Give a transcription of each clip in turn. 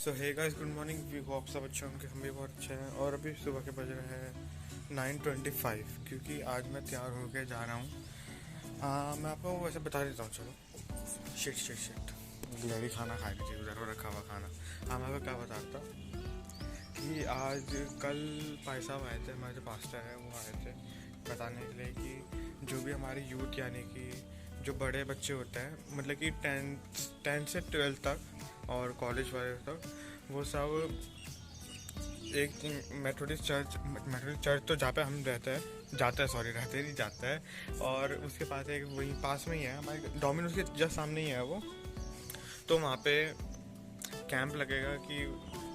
So hey guys, good morning. We hope सब अच्छे होंगे, हम भी बहुत अच्छे हैं। और अभी सुबह के बज रहे हैं 9:25 क्योंकि आज मैं तैयार होकर जा रहा हूँ। मैं आपको वैसे बता देता हूँ। चलो शिट ग्लैडी खाना खा रही थी उधर, रखा हुआ खाना। मैं आपको क्या बता रहा था कि आज कल भाई साहब आए थे, हमारे जो पास्टर है वो आए थे बताने के लिए कि जो भी हमारी यूथ यानी कि जो बड़े बच्चे होते हैं, मतलब कि 10 से 12 तक और कॉलेज वाले तक, वो सब एक मेथोडिस्ट चर्च तो जहाँ पे हम रहते हैं रहते नहीं जाता है। और उसके पास एक वहीं पास में ही है, हमारे डोमिनोज के जस्ट सामने ही है वो। तो वहाँ पे कैंप लगेगा कि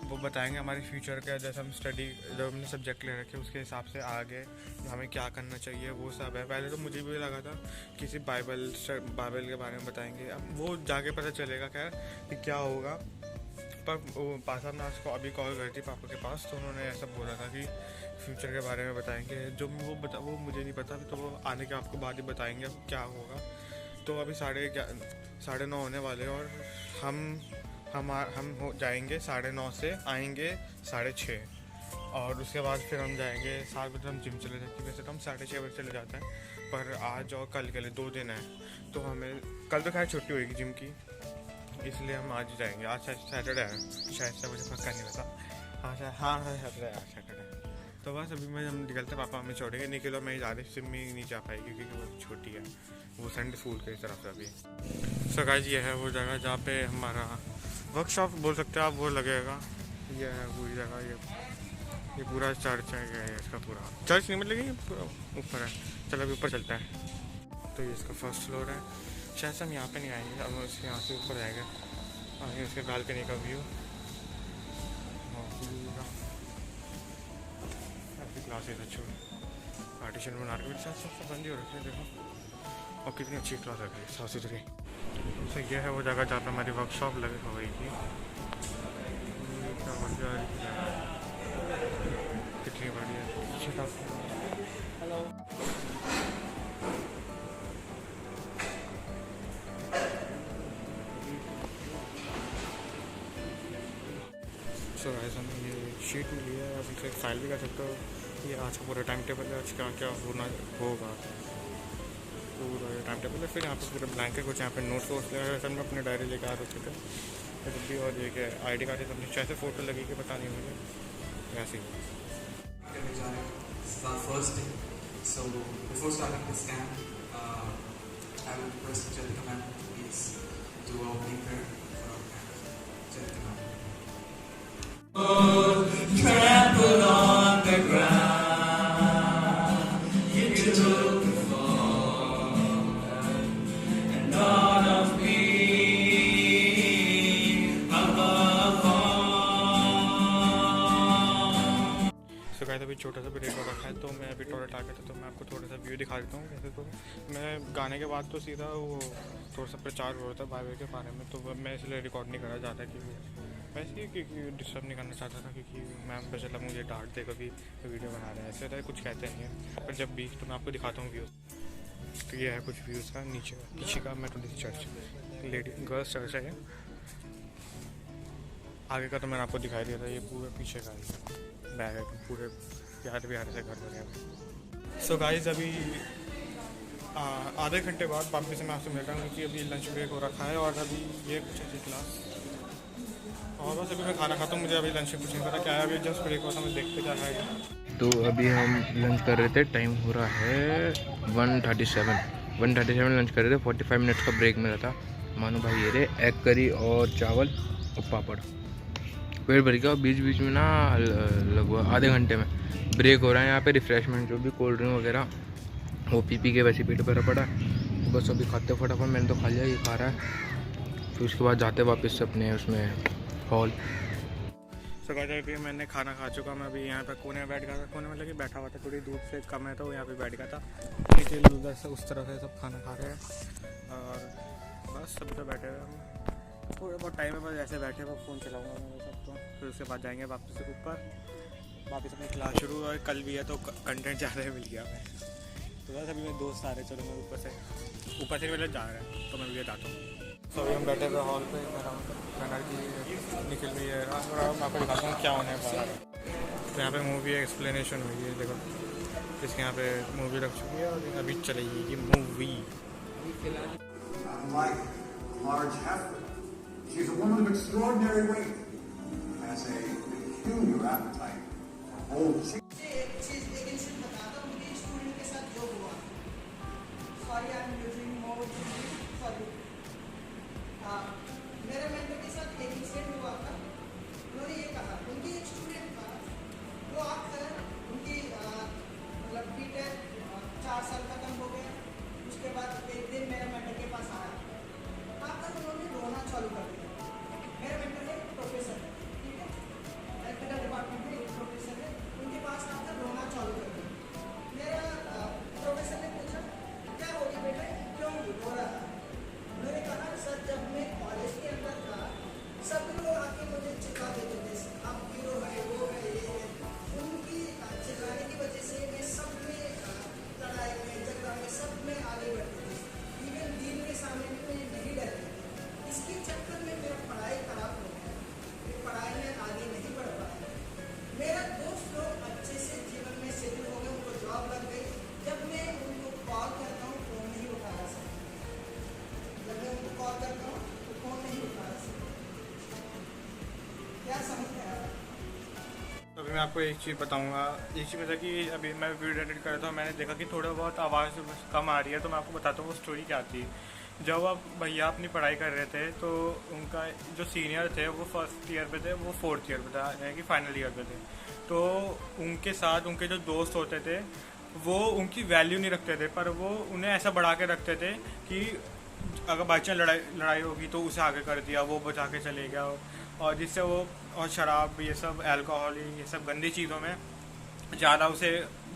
वो बताएंगे हमारे फ्यूचर का, जैसे हम स्टडी जो हमने सब्जेक्ट ले रखे उसके हिसाब से आगे हमें क्या करना चाहिए, वो सब है। पहले तो मुझे भी लगा था किसी बाइबल के बारे में बताएंगे, अब वो जाके पता चलेगा खैर कि क्या होगा। पर वो पापा ने उसको अभी कॉल करी थी पापा के पास, तो उन्होंने ऐसा बोला था कि फ्यूचर के बारे में बताएंगे। जो वो मुझे नहीं पता, तो वो आने के आपको बाद ही बताएंगे क्या होगा। तो अभी 9:30 होने वाले और हम हो जाएंगे 9:30 से आएंगे 6:30। और उसके बाद फिर हम जाएंगे 7 बजे हम जिम चले जाते हैं। वैसे तो हम 6:30 बजे चले जाते हैं, पर आज और कल के लिए 2 दिन है, तो हमें कल तो खैर छुट्टी होगी जिम की, इसलिए हम आज ही जाएंगे। आज सैटरडे है, शायद से मुझे पक्का नहीं पता। हाँ सैटरडे है, सैटरडे। तो बस अभी मैं हम निकलते, पापा हमें छोड़ेंगे। निकलो मैं जा रही जिम में नहीं जा पाएगी क्योंकि वो छोटी है, वो संडे स्कूल की तरफ से अभी। सो गाइस, ये है वो जगह जहाँ पे हमारा वर्कशॉप बोल सकते हैं आप, वो लगेगा। ये है पूरी जगह, ये पूरा चर्च है इसका, पूरा चर्च नहीं मतलब ये पूरा ऊपर है। चलो अभी ऊपर चलता है। तो ये इसका फर्स्ट फ्लोर है, शायद से हम यहाँ पे नहीं आएंगे, अब उसके यहाँ से ऊपर जाएंगे और ये उसके बालकनी का व्यू। ऐसी क्लासेस अच्छी पार्टीशन बना रहे साथ सब बंद ही हो रखी है, देखो। और कितनी अच्छी क्लास है, साफ सुथरी। तो ये है वो जगह जहाँ पे हमारी वर्कशॉप लगी हुई थी। कितनी बढ़िया। हेलो। सो गाइस, हमें ये शीट मिली है, अभी से फाइल भी कर सकते हो। ये आज का पूरा टाइम टेबल है, आज क्या होना होगा, पूरा टाइम टेबल है। फिर यहाँ पे पूरे ब्लैंकेट कुछ यहाँ पे नोट्स वोट्स लगा सब में अपने डायरी लेकर आ रखे थे जब भी। और ये क्या ID कार्ड अपनी कैसे फ़ोटो लगी कि पता नहीं मुझे, वैसे ही। First day. So before starting this camp, I would request Jyotika ma'am please do a opening prayer for our camp. Jyotika ma'am. Trampled on the ground, you took the fall, and thought of me above all. So guys, अभी छोटा सा break हो रखा है, तो मैं अभी toilet आ गया था, तो मैं आपको थोड़ा सा व्यू दिखा देता हूँ। वैसे तो मैं गाने के बाद तो सीधा वो थोड़ा सा प्रचार हो रहा था बाइबल के बारे में, तो मैं इसलिए रिकॉर्ड नहीं करना चाहता क्योंकि वैसे ही क्योंकि डिस्टर्ब नहीं करना चाहता था, क्योंकि मैम पे चला मुझे डांट दे कभी वीडियो बना रहे हैं। ऐसे तो कुछ कहते नहीं है, पर जब भी तो मैं आपको दिखाता हूँ व्यूज़। तो ये है कुछ व्यूज़ का पीछे का मेथोडिस्ट चर्च, गर्ल्स चर्च है ये। आगे का तो मैंने आपको दिखाई दिया था, ये पूरा पीछे का बैग है, पूरे प्यारे से घर बने हैं। सो गाइस, अभी आधे घंटे बाद वापस से मैं आपसे मिल रहा हूँ, क्योंकि अभी लंच ब्रेक हो रखा है। और अभी ये कुछ ऐसी क्लास, और बस अभी मैं खाना खाता हूँ। मुझे अभी लंच में कुछ नहीं पता क्या है, अभी जस्ट ब्रेक होता मैं देखते क्या है। तो अभी हम लंच कर रहे थे, टाइम हो रहा है 1:37 लंच कर रहे थे। 45 मिनट्स का ब्रेक मिला था। मानो भाई ये रहे एग करी और चावल और पापड़, पेट भर गया। और बीच बीच में ना लगभग आधे घंटे में ब्रेक हो रहा है। यहाँ पे रिफ्रेशमेंट जो भी कोल्ड ड्रिंक वगैरह वो पी के वैसे पेट भरा पड़ा। बस अभी खाते फटाफट, मैंने तो खा लिया, ये खा रहा है। फिर उसके बाद जाते वापस से अपने उसमें हॉल। सो गाइस, अभी मैंने खाना खा चुका। मैं अभी यहाँ पे कोने में बैठ गया था, कोने में लगे बैठा हुआ था, थोड़ी दूर से कम है तो यहाँ पे बैठ गया था। नीचे उधर से उस तरफ है, सब खाना खा रहे हैं और बस सब तो बैठे हुए हम। थोड़ा बहुत टाइम है बस ऐसे बैठे हुए, फ़ोन चलाऊँगा मैं सब तो। फिर उसके बाद जाएंगे वापस से ऊपर, वापस अपनी क्लास शुरू। और कल भी है तो कंटेंट ज़्यादा मिल गया हमें। तो बस अभी मेरे दोस्त आ रहे, चलो मैं ऊपर से पहले जा रहे हैं तो मैं भी जाता हूँ। तो अभी हम बैठे हुए हॉल पे, मेरा एनर्जी निकल रही है और मैं आपको दिखाता हूँ क्या होने वाला है। तो यहाँ पे मूवी एक्सप्लेनेशन हुई है, देखो इसके यहाँ पे मूवी रख चुकी है और अभी चलेगी ये movie. Unlike Marge Heffer, she's a woman of extraordinary weight, has a peculiar appetite for old chicken. एक चीज लेकिन सिर्फ बताता हूँ कि स्टूडेंट के साथ जो हुआ, sorry I am using more sorry, मेरे मेंटर के साथ एक इंसिडेंट हुआ था। उन्होंने ये कहा, उनकी एक स्टूडेंट था, वो आकर उनकी मतलब बीटेक 4 साल खत्म हो गया। उसके बाद एक दिन मेरे मेंटर के पास आया, आकर उन्होंने रोना चालू कर दिया। मेरे मेंटर एक प्रोफेसर है, ठीक है, इलेक्ट्रिकल डिपार्टमेंट में एक प्रोफेसर है, उनके पास आकर रोना चालू कर दिया। मेरा प्रोफेसर ने पूछा, क्या हो गया बेटा, क्यों रो रहा है? मैंने कहा, सर जब मैं कॉलेज के अंदर था, सब लोग आके मुझे चिल्ला देते थे, आप हीरो है, वो है, ये है। उनकी चिल्लाने की वजह से मैं सब में लड़ाई में, झगड़ा में, सब में आगे बढ़ती थी। इवन दीन के सामने भी मैं नहीं डरती थी। इसके चक्कर में मेरा पढ़ाई खराब हो गया, मैं पढ़ाई में आगे नहीं बढ़ पाया। मेरा दोस्त लोग अच्छे से जीवन में सेटल हो गए, उनको जॉब लग गई। जब मैं उनको कॉल करता हूँ फोन नहीं उठा रहा सर, जब मैं उनको कॉल करता हूँ तो फोन नहीं उठा रहा सर, क्या समझ में आ रहा है? तो अभी मैं आपको एक चीज़ बताऊंगा। एक चीज़ पता कि अभी मैं वीडियो एडिट कर रहा था, मैंने देखा कि थोड़ा बहुत आवाज़ कम आ रही है, तो मैं आपको बताता हूँ वो स्टोरी क्या थी। जब आप भैया अपनी पढ़ाई कर रहे थे तो उनका जो सीनियर थे वो फर्स्ट ईयर पे थे, वो 4th ईयर पे था, यानी कि फाइनल ईयर पे थे। तो उनके साथ उनके जो दोस्त होते थे वो उनकी वैल्यू नहीं रखते थे, पर वो उन्हें ऐसा बढ़ा के रखते थे कि अगर बाई चांस लड़ाई होगी तो उसे आगे कर दिया, वो बचा के चले गया, और जिससे वो और शराब, ये सब अल्कोहल, ये सब गंदी चीज़ों में ज़्यादा उसे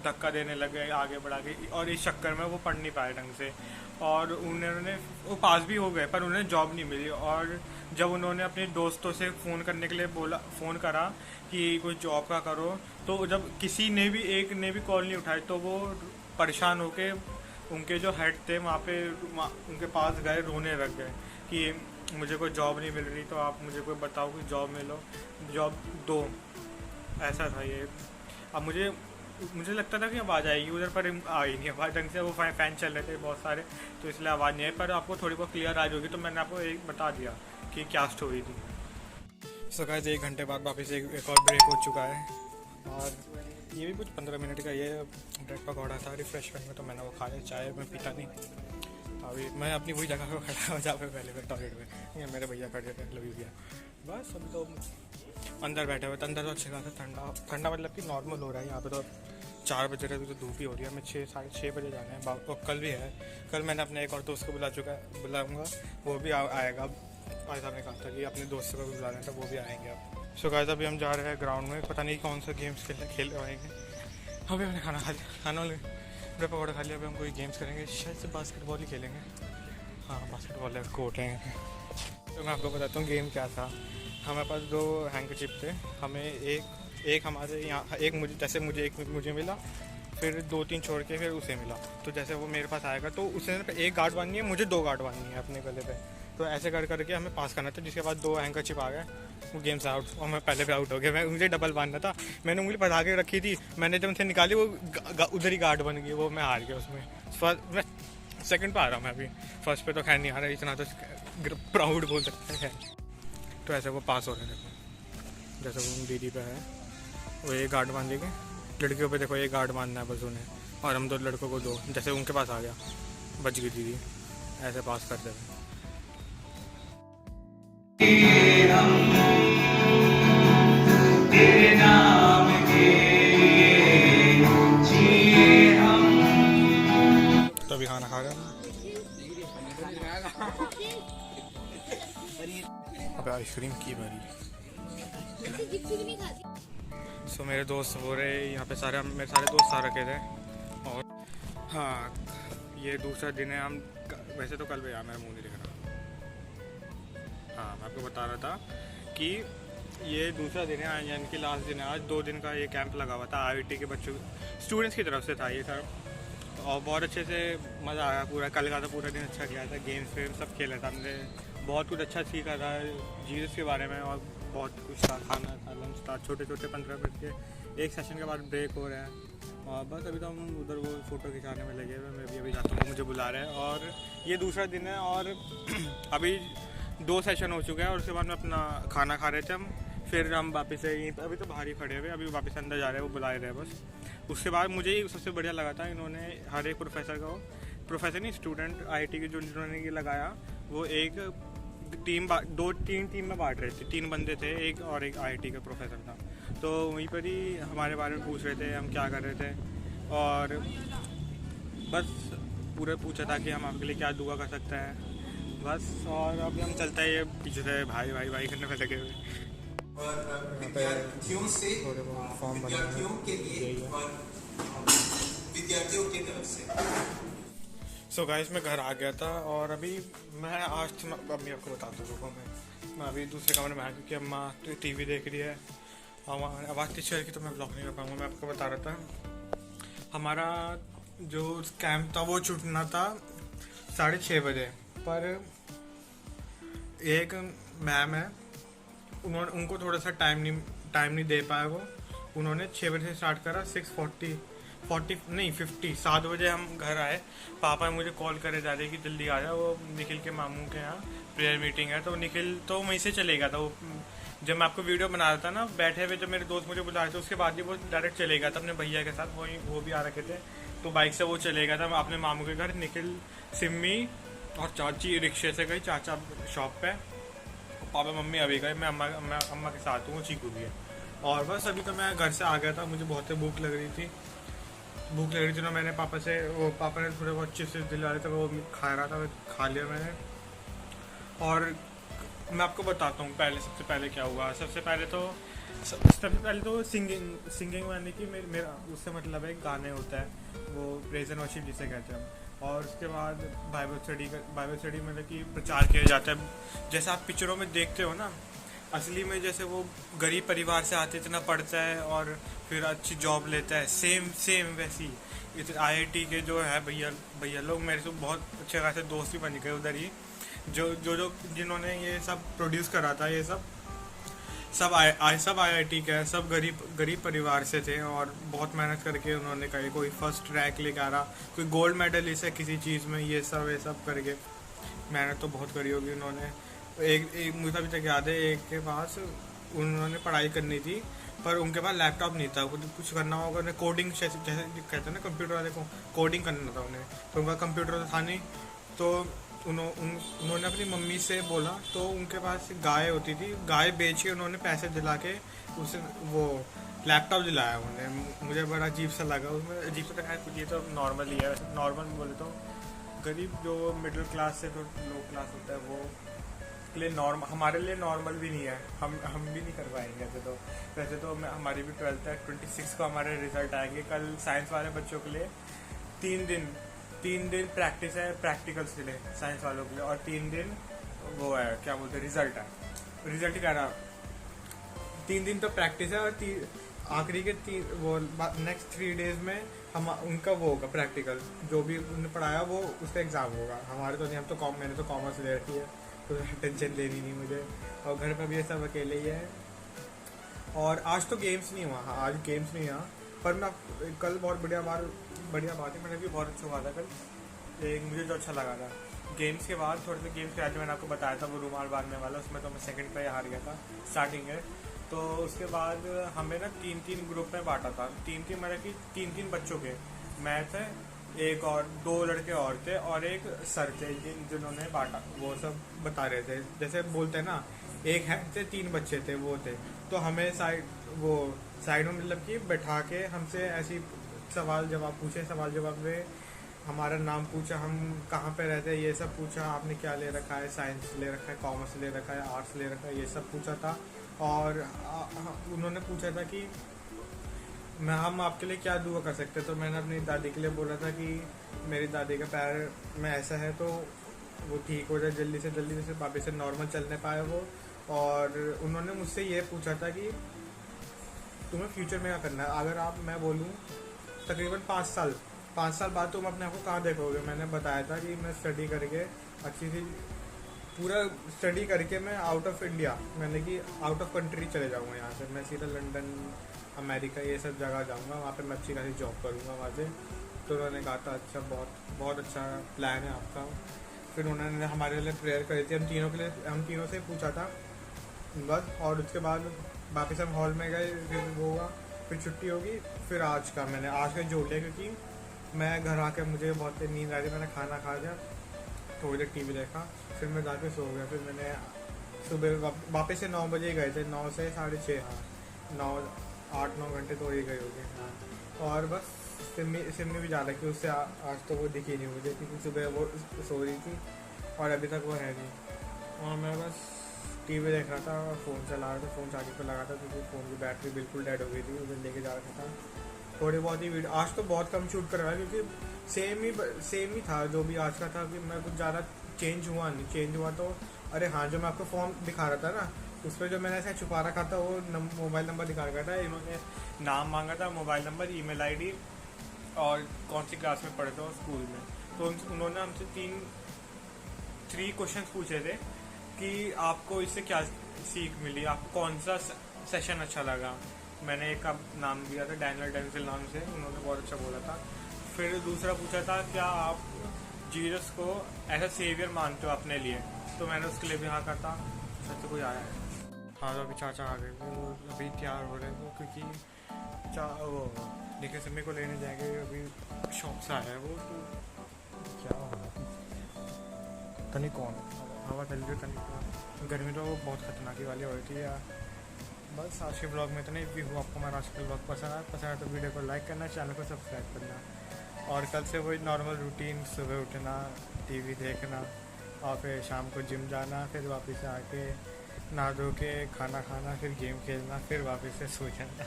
धक्का देने लगे आगे बढ़ा के, और इस चक्कर में वो पढ़ नहीं पाए ढंग से, और उन्होंने वो पास भी हो गए पर उन्हें जॉब नहीं मिली। और जब उन्होंने अपने दोस्तों से फ़ोन करने के लिए फ़ोन करा कि कोई जॉब का करो, तो जब किसी ने भी एक ने भी कॉल नहीं उठाई तो वो परेशान होके उनके जो हेड थे उनके पास गए, रोने लग गए कि मुझे कोई जॉब नहीं मिल रही, तो आप मुझे कोई बताओ कि जॉब मिलो, जॉब दो। ऐसा था ये। अब मुझे लगता था कि आवाज़ आएगी उधर, पर आई नहीं आवाज़ ढंग से। वो फ़ैन चल रहे थे बहुत सारे, तो इसलिए आवाज़ नहीं आई, पर आपको थोड़ी बहुत क्लियर आ जाएगी, तो मैंने आपको एक बता दिया कि क्या स्टोरी थी। सो गाइस 1 घंटे बाद वापस एक और ब्रेक हो चुका है, और ये भी कुछ 15 मिनट का। ये ब्रेड पकौड़ा था रिफ्रेशमेंट में, तो मैंने वो खा लिया। चाय मैं पीता नहीं। अभी मैं अपनी वही जगह पर खड़ा हूँ जहाँ पे पहले मैं टॉयलेट में, ये मेरे भैया खड़े थे, लवी भैया। बस अभी तो अंदर बैठे हुए थे। अंदर तो अच्छी खासा ठंडा मतलब कि नॉर्मल हो रहा है। यहाँ पे तो 4 बजे रहे, तो धूप ही हो रही है। हमें 6 साढ़े 6 बजे जाना है। और कल भी है। कल मैंने अपने एक और दोस्त को बुलाऊँगा, वो भी आएगा। भाई साहब ने कहा था कि अपने दोस्त को भी बुलाना था, वो भी आएंगे अब। सो गाइस अभी हम जा रहे हैं ग्राउंड में, पता नहीं कौन सा गेम्स खेल आएंगे। अभी हमने खाना खा लिया, खाना वाले ब्रेड पकौड़ा खा लिया। अभी हम कोई गेम्स करेंगे, शायद से बास्केटबॉल ही खेलेंगे। हाँ बास्केटबॉल है, कोर्ट है। तो मैं आपको बताता हूँ गेम क्या था। हमारे पास 2 हैंकरचिप थे। हमें एक हमारे यहाँ एक मुझे, जैसे मुझे मिला, फिर 2-3 छोड़ के फिर उसे मिला। तो जैसे वो मेरे पास आएगा तो उसे एक गार्ड बांधनी है, मुझे 2 गार्ड बांधनी है अपने गले पे। तो ऐसे करके हमें पास करना था। जिसके बाद 2 हैंकरचिप आ गए, वो गेम से आउट, और मैं पहले भी आउट हो गया। मुझे डबल बांधना था, मैंने उंगली बढ़ा के रखी थी। मैंने जब उनसे निकाली वो उधर ही गार्ड बन गई, वो मैं हार गया उसमें। मैं सेकंड पे आ रहा हूँ मैं अभी, फर्स्ट पे तो खैर नहीं आ रहा, इतना तो प्राउड बोल सकते हैं। तो ऐसे वो पास हो रहे देखो, जैसे वो दीदी पे है वो एक गार्ड बांध देंगे। लड़कियों पे देखो एक गार्ड बांधना है बस उन्हें, और हम 2 लड़कों को 2, जैसे उनके पास आ गया, बच गई दीदी। ऐसे पास कर देते। तो अभी खाना खा रहे हैं। अब आइसक्रीम की बारी। सो मेरे दोस्त हो रहे यहाँ पे मेरे सारे दोस्त आ रखे थे। और हाँ ये दूसरा दिन है। हम वैसे तो कल भी मेरा मुँह नहीं दिख रहा। हाँ मैं आपको बता रहा था कि ये दूसरा दिन है, यानी कि लास्ट दिन है आज। 2 दिन का ये कैंप लगा हुआ था IIT के बच्चों स्टूडेंट्स की तरफ से था ये सर। और बहुत अच्छे से मज़ा आया पूरा। कल का तो पूरा दिन अच्छा गया था, गेम्स वेम सब खेला था हमने, बहुत कुछ अच्छा सीखा था जीसस के बारे में, और बहुत कुछ था, खाना था, लंच था, छोटे छोटे 15 मिनट के एक सेशन के बाद ब्रेक हो रहा है। और बस अभी तो हम उधर वो फ़ोटो खिंचाने में लगे हुए, मैं भी अभी जाता हूँ, मुझे बुला रहे हैं। और ये दूसरा दिन है और अभी 2 सेशन हो चुके हैं, और उसके बाद में अपना खाना खा रहे थे हम, फिर हम वापस से यहीं अभी तो बाहर ही खड़े हुए, अभी वापस अंदर जा रहे हैं, वो बुला रहे हैं बस। उसके बाद मुझे ही सबसे बढ़िया लगा था, इन्होंने हर एक प्रोफेसर नहीं, स्टूडेंट आईटी के जो जिन्होंने ये लगाया, वो एक तीन टीम में बांट रहे थे, 3 बंदे थे, एक और एक आईटी का प्रोफेसर था। तो वहीं पर ही हमारे बारे में पूछ रहे थे, हम क्या कर रहे थे, और बस पूरा पूछा था कि हम आपके लिए क्या दुआ कर सकते हैं बस। और अभी हम चलते हैं, ये पीछे से भाई भाई भाई करने में लगे हुए। और विद्यार्थियों से थोड़े बहुत फॉर्म बने हुए हैं। विद्यार्थियों के लिए यही है। और विद्यार्थियों की तरफ से। सो गाइस मैं घर आ गया था, और अभी मैं आज अम्मी आपको बताता हूँ, मैं अभी दूसरे कमरे में आया क्योंकि अम्मा तो टीवी देख रही है, और आवाज़ की शेयर की तो मैं ब्लॉग नहीं कर पाऊँगा। मैं आपको बता रहा था, हमारा जो कैंप था वो छूटना था 6:30 बजे, पर एक मैम है, उनको थोड़ा सा टाइम नहीं दे पाया वो, उन्होंने 6 बजे से स्टार्ट करा, 7 बजे हम घर आए। पापा मुझे कॉल करे जा रहे कि जल्दी आ जा, वो निखिल के मामू के यहाँ प्रेयर मीटिंग है। तो निखिल तो वहीं से चले गया था, वो जब मैं आपको वीडियो बना रहा था ना, बैठे हुए जब मेरे दोस्त मुझे बुला रहे थे, उसके बाद ही वो डायरेक्ट चले गया था अपने भैया के साथ, वो भी आ रखे थे, तो बाइक से वो चले गया था अपने मामू के घर। निखिल, सिम्मी और चाची रिक्शे से गई, चाचा शॉप पे, पापा मम्मी अभी गए, मैं अम्मा के साथ हूँ, चीकू भी है। और बस अभी तो मैं घर से आ गया था, मुझे बहुत भूख लग रही थी ना, मैंने पापा ने थोड़े बहुत चिप्स दिला रहे थे, वो खा रहा था, खा लिया मैंने। और मैं आपको बताता हूँ सबसे पहले क्या हुआ। सबसे पहले तो सिंगिंग यानी कि मेरा उससे मतलब है गाने होता है, वो प्रेज एंड वर्शिप जिसे कहते हैं हम। और उसके बाद बाइबल स्टडी मतलब कि प्रचार किया जाता है, जैसे आप पिक्चरों में देखते हो ना, असली में जैसे वो गरीब परिवार से आते, इतना पढ़ता है और फिर अच्छी जॉब लेता है, सेम वैसी IIT के जो है भैया लोग मेरे से बहुत अच्छे खासे दोस्त भी बन गए उधर ही, जो जिन्होंने ये सब प्रोड्यूस करा था, ये सब IIT के, सब गरीब परिवार से थे, और बहुत मेहनत करके उन्होंने कही, कोई फर्स्ट रैंक लेकर आ रहा, कोई गोल्ड मेडलिस्ट है किसी चीज़ में, ये सब करके मेहनत तो बहुत करी होगी उन्होंने। एक मुझे अभी तक याद है, एक के पास उन्होंने पढ़ाई करनी थी, पर उनके पास लैपटॉप नहीं था, कुछ करना होगा उन्हें, कोडिंग जैसे कहते हैं ना, कंप्यूटर वाले को कोडिंग करना था उन्हें, तो उनका कंप्यूटर था नहीं, तो उन्होंने अपनी मम्मी से बोला, तो उनके पास गाय होती थी, गाय बेच के उन्होंने पैसे दिला के उसे वो लैपटॉप दिलाया उन्हें। मुझे बड़ा अजीब सा लगा, उसमें अजीब सा लगा, कुछ ये तो नॉर्मल ही है, नॉर्मल बोले तो गरीब जो मिडिल क्लास से तो लो क्लास होता है, वो के लिए हमारे लिए नॉर्मल भी नहीं है, हम भी नहीं कर पाएंगे वैसे तो हमारी भी 12th है, 26 को हमारे रिजल्ट आएंगे। कल साइंस वाले बच्चों के लिए 3 दिन प्रैक्टिस है, प्रैक्टिकल्स के लिए साइंस वालों के लिए, और 3 दिन वो है क्या बोलते हैं, रिजल्ट ही कह रहा। 3 दिन तो प्रैक्टिस है, और आखिरी के वो नेक्स्ट 3 डेज में उनका वो होगा प्रैक्टिकल, जो भी उन्होंने पढ़ाया वो उसका एग्ज़ाम होगा। हमारे तो नहीं, हम तो मैंने तो कॉमर्स ले रखी है, तो टेंशन लेनी नहीं मुझे, और घर पर भी ये सब अकेले ही है। और आज तो गेम्स नहीं हुआ, आज गेम्स नहीं हुआ, पर मैं कल बहुत बढ़िया बात है, मैंने भी बहुत अच्छा हुआ था कल। एक मुझे जो अच्छा लगा था, गेम्स के बाद थोड़े से गेम्स के आज मैंने आपको बताया था, वो रुमाल बांधने वाला, उसमें तो मैं सेकंड पे हार गया था स्टार्टिंग में। तो उसके बाद हमें ना 3 ग्रुप में बांटा था, 3 मतलब कि 3 बच्चों के, मैं थे, एक और 2 लड़के और थे, और एक सर थे जिन्होंने बांटा, वो सब बता रहे थे, जैसे बोलते हैं ना, एक है थे, 3 बच्चे थे, वो थे, तो हमें साइड में मतलब कि बैठा के हमसे ऐसी सवाल जवाब में हमारा नाम पूछा, हम कहाँ पे रहते हैं, ये सब पूछा, आपने क्या ले रखा है, साइंस ले रखा है, कॉमर्स ले रखा है, आर्ट्स ले रखा है, ये सब पूछा था। और उन्होंने पूछा था कि हम आपके लिए क्या दुआ कर सकते हैं, तो मैंने अपनी दादी के लिए बोला था कि मेरी दादी का पैर में ऐसा है तो वो ठीक हो जाए जल्दी से वापस से नॉर्मल चलने पाए वो। और उन्होंने मुझसे ये पूछा था कि तुम्हें फ्यूचर में क्या करना है, अगर मैं बोलूँ तकरीबन 5 5 साल बाद तुम अपने आप को कहाँ देखोगे? मैंने बताया था कि मैं स्टडी करके अच्छी सी पूरा स्टडी करके मैं आउट ऑफ इंडिया, मैंने कि आउट ऑफ कंट्री चले जाऊँगा यहाँ से। मैं सीधा लंदन, अमेरिका, ये सब जगह जाऊँगा, वहाँ पे मैं अच्छी खासी जॉब करूँगा वहाँ से। तो उन्होंने कहा था अच्छा, बहुत बहुत अच्छा प्लान है आपका। फिर उन्होंने हमारे लिए प्रेयर करी थी, हम तीनों से पूछा था बस। और उसके बाद वापस हम हॉल में गए, फिर वो हुआ, फिर छुट्टी होगी। फिर आज का जोड़ लिया क्योंकि मैं घर आके मुझे बहुत नींद आ रही, मैंने खाना खा लिया, थोड़ी देर टीवी देखा, फिर मैं जाके सो गया। फिर मैंने सुबह वापस से 9 बजे गए थे, 9 से 6:30, हाँ 8-9 घंटे तो ही गए हो गए। हाँ, और बस सिमी भी जा रही थी उससे आज तो वो दिखी नहीं मुझे, क्योंकि सुबह वो सो रही थी और अभी तक वो है नहीं। और मैं बस टीवी देख रहा था, फ़ोन चला रहा था, फ़ोन चार्जिंग पर लगा था क्योंकि फ़ोन की बैटरी बिल्कुल डेड हो गई थी, उसे लेके जा रखा था। थोड़ी बहुत ही वीडियो आज तो बहुत कम शूट कर रहा है क्योंकि सेम ही था जो भी आज का था। कि मैं कुछ ज़्यादा चेंज हुआ तो अरे हाँ, जो मैं आपको फॉर्म दिखा रहा था ना, उस पर जो मैंने ऐसे छुपा रखा था वो मोबाइल नंबर दिखा रखा था। इन्होंने नाम मांगा था, मोबाइल नंबर, ईमेल आईडी और कौन सी क्लास में पढ़े थे और स्कूल में। तो उन्होंने हमसे 3 क्वेश्चन पूछे थे कि आपको इससे क्या सीख मिली, आपको कौन सा सेशन अच्छा लगा। मैंने एक का नाम दिया था, डैनियल डेंजिल नाम से, उन्होंने बहुत अच्छा बोला था। फिर दूसरा पूछा था क्या आप जीसस को ऐसा सेवियर मानते हो अपने लिए, तो मैंने उसके लिए भी हाँ कहा था। सच तो कोई आया है। हाँ, तो अभी चाचा आ गए, वो अभी तैयार हो रहे हैं क्योंकि वो देखिए सिमी को लेने जाएंगे, अभी शॉप से आया है वो। तो क्या होगा तनी कौन हवा चल रही है, तनी गर्मी तो बहुत खतरनाक वाली हो रही थी यार। बस आज के ब्लॉग में इतना ही। भी हुआ आपको हमारा आज का ब्लॉग पसंद आया तो वीडियो को लाइक करना, चैनल को सब्सक्राइब करना। और कल से वही नॉर्मल रूटीन, सुबह उठना, टीवी देखना और फिर शाम को जिम जाना, फिर वापस आके नहा धो के खाना खाना, फिर गेम खेलना, फिर वापस से सो जाना।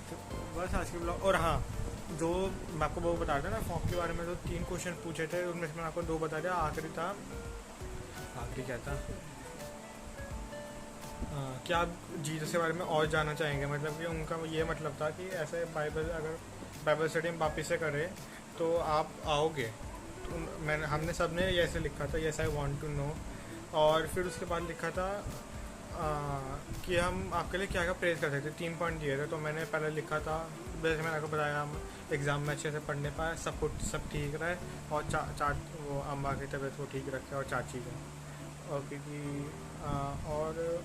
तो बस आज के ब्लॉग। और हाँ, जो मैं आपको वो बता था ना फॉर्म के बारे में, जो 3 क्वेश्चन पूछे थे उनमें से मैंने आपको 2 बता दिया। आखिरी क्या था, क्या आप जीसस के बारे में और जानना चाहेंगे? मतलब कि उनका ये मतलब था कि ऐसे बाइबल स्टडी हम वापस से करें तो आप आओगे। तो हमने सब ने ऐसे लिखा था, yes I want to know. और फिर उसके बाद लिखा था कि हम आपके लिए क्या क्या प्रेज कर सकते, 3 पॉइंट दिए थे। तो मैंने पहले लिखा था, जैसे मैंने आपको बताया, हम एग्ज़ाम में अच्छे से पढ़ने पाए, सब ठीक रहे, और वो अम्मा की तबीयत को ठीक रखे, और चाची का। और क्योंकि और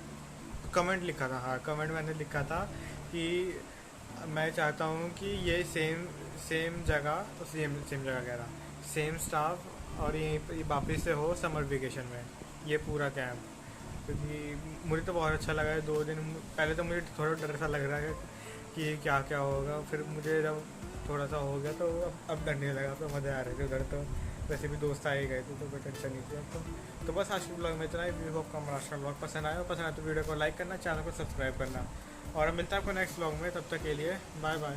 कमेंट लिखा था, हाँ कमेंट मैंने लिखा था कि मैं चाहता हूँ कि ये सेम जगह कह रहा, सेम स्टाफ और ये वापस से हो समर वेकेशन में, ये पूरा कैंप। क्योंकि मुझे तो बहुत अच्छा लगा है। 2 दिन पहले तो मुझे थोड़ा डर सा लग रहा है कि क्या क्या होगा, फिर मुझे जब थोड़ा सा हो गया तो अब डर नहीं लगा, तो मज़े आ रहे थे उधर। तो वैसे भी दोस्त आ ही गए थे तो कोई टेंशन नहीं थी। तो बस आज के ब्लॉग में इतना ही। वी होप का महाराष्ट्र ब्लॉग पसंद आया तो वीडियो को लाइक करना, चैनल को सब्सक्राइब करना, और मिलता है आपको नेक्स्ट ब्लॉग में। तब तक के लिए बाय बाय।